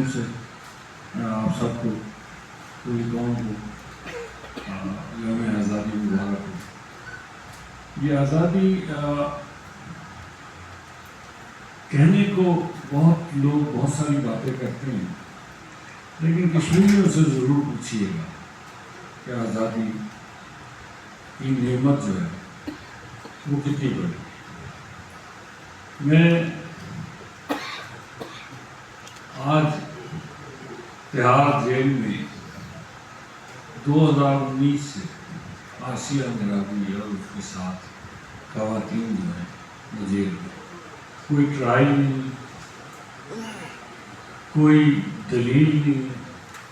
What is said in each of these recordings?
جانب سے آپ سب کو پوری قوم کو یوم آزادی مبارک ہو۔ یہ آزادی کہنے کو بہت لوگ بہت ساری باتیں کرتے ہیں، لیکن کشمیریوں سے ضرور پوچھیے گا کہ آزادی کی نعمت جو ہے وہ کتنی بڑی۔ میں آج تہاڑ جیل میں 2019 سے آسیہ اندرابی اور اس کے ساتھ خواتین جو ہیں وہ جیل میں، کوئی ٹرائل نہیں، کوئی دلیل نہیں،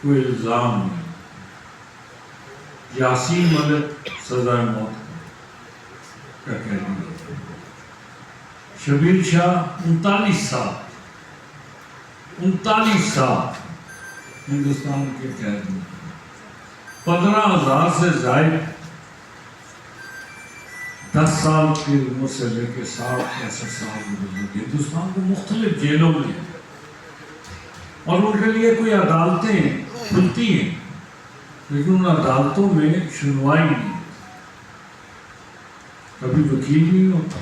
کوئی الزام نہیں۔ یاسین ملک سزائے موت کا قیدی، شبیر شاہ 39 سال ہندوستان کے قید میں، 15,000 سے زائد 10 سال کی عمر سے لے کے 60-65 سال کے بزرگ ہندوستان کے مختلف جیلوں میں ہیں، اور ان کے لیے کوئی عدالتیں کھلتی ہیں لیکن ان عدالتوں میں سنوائی نہیں، کبھی وکیل نہیں ہوتا۔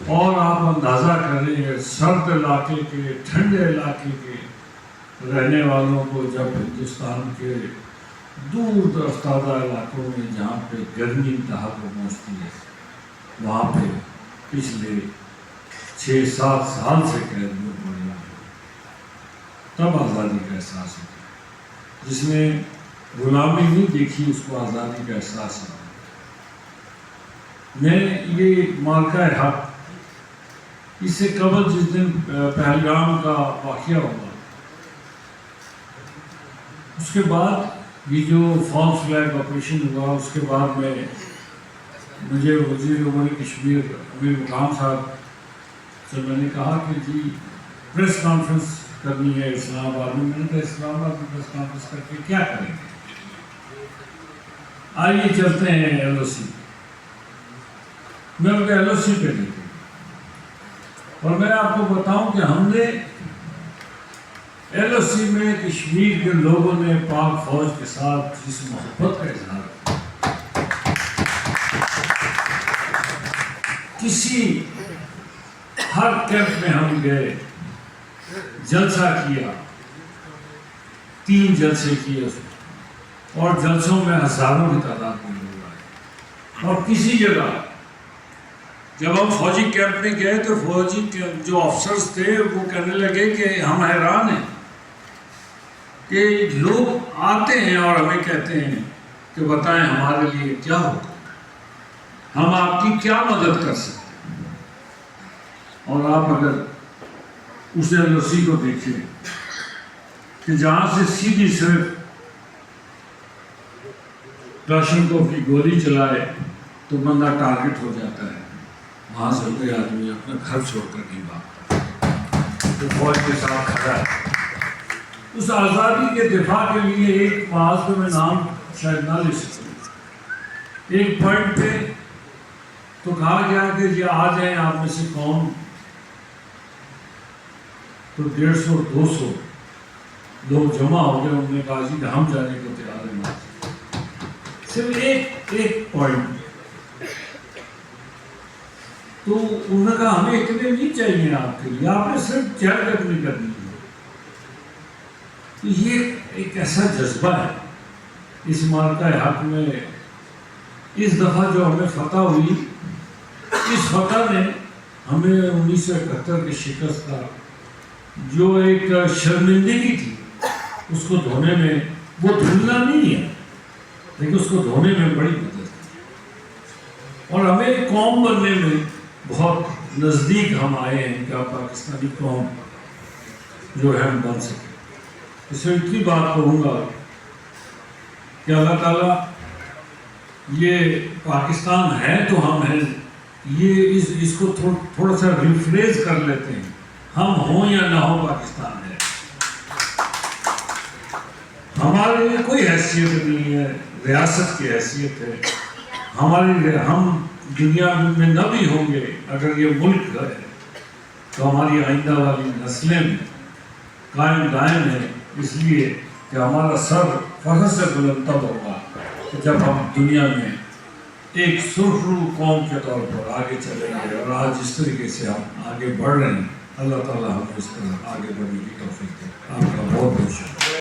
اور آپ اندازہ کریں سرد علاقے کے، ٹھنڈے علاقے کے رہنے والوں کو جب ہندوستان کے دور درافتادہ علاقوں میں جہاں پہ گرمی انتہا کو پہنچتی ہے، وہاں پہ پچھلے 6-7 سال سے قید میں پڑنا ہے، تب آزادی کا احساس ہوتا ہے۔ جس نے غلامی نہیں دیکھی اس کو آزادی کا احساس ہوتا ہے۔ میں یہ مارکہ حق، اس سے قبل جس دن پہلگام کا واقعہ ہوا، اس کے بعد یہ جو فالس فلیگ آپریشن ہوا، اس کے بعد مجھے وزیر امور کشمیر امیر مقام صاحب سے میں نے کہا کہ جی پریس کانفرنس کرنی ہے اسلام آباد میں۔ میں نے کہا اسلام آباد میں پریس کانفرنس کر کے کیا کریں گے، آئیے چلتے ہیں LOC۔ میں ان کو LOC پہ لے گیا، اور میں آپ کو بتاؤں کہ ہم نے LOC میں کشمیر کے لوگوں نے پاک فوج کے ساتھ جس محبت کا اظہار کیا، کسی ہر کیمپ میں ہم گئے، جلسہ کیا، 3 جلسے کیے، اور جلسوں میں ہزاروں کی تعداد میں لوگ آئے۔ اور کسی جگہ جب ہم فوجی کیمپ میں گئے تو فوجی جو افسرز تھے وہ کہنے لگے کہ ہم حیران ہیں کہ لوگ آتے ہیں اور ہمیں کہتے ہیں کہ بتائیں ہمارے لیے کیا ہوگا، ہم آپ کی کیا مدد کر سکتے ہیں۔ اور آپ اگر اس LOC کو دیکھیں کہ جہاں سے سیدھی صرف کلاشنکوف کی گولی چلائے تو بندہ ٹارگٹ ہو جاتا ہے، وہاں سے کوئی آدمی اپنا گھر چھوڑ کر نہیں بھاگتا، تو فوج کے ساتھ کھڑا ہے۔ اس آزادی کے دفاع کے لیے ایک محاذ پہ میں نام شاید نہ لے سکوں، ایک پوائنٹ پہ تو کہا گیا کہ جی آ جائیں آپ میں سے کون، تو 150-200 لوگ جمع ہو گئے۔ انہوں نے کہا جی ہم جانے کو تیار ہیں۔ صرف ایک پوائنٹ، تو انہوں نے کہا ہمیں اتنے نہیں چاہیے آپ کے لیے، آپ نے صرف چہر قدمی کرنی ہے۔ یہ ایک ایسا جذبہ ہے اس مارکہ حق میں۔ اس دفعہ جو ہمیں فتح ہوئی، اس فتح نے ہمیں 1971 کی شکست کا جو ایک شرمندگی تھی اس کو دھونے میں، وہ دھلنا نہیں ہے لیکن اس کو دھونے میں بڑی مدد کی، اور ہمیں قوم بننے میں بہت نزدیک ہم آئے ہیں کہ پاکستانی قوم جو ہے ہم بن سکے۔ اس میں اتنی بات کہوں گا کہ اللہ تعالیٰ یہ پاکستان ہے تو ہم ہیں، یہ اس کو تھوڑا سا ریفریز کر لیتے ہیں، ہم ہوں یا نہ ہوں پاکستان ہے۔ ہمارے لیے کوئی حیثیت نہیں ہے، ریاست کی حیثیت ہے ہمارے، ہم دنیا میں نہ بھی ہوں گے، اگر یہ ملک ہے تو ہماری آئندہ والی نسلیں بھی قائم دائم ہے، اس لیے کہ ہمارا سر فخر سے بلند تب ہوگا کہ جب ہم دنیا میں ایک سرخرو قوم کے طور پر آگے چلیں گے، اور آج جس طریقے سے ہم آگے بڑھ رہے ہیں اللہ تعالیٰ ہمیں اس طرح آگے بڑھنے کی توفیق دے۔ آپ کا بہت بہت شکریہ۔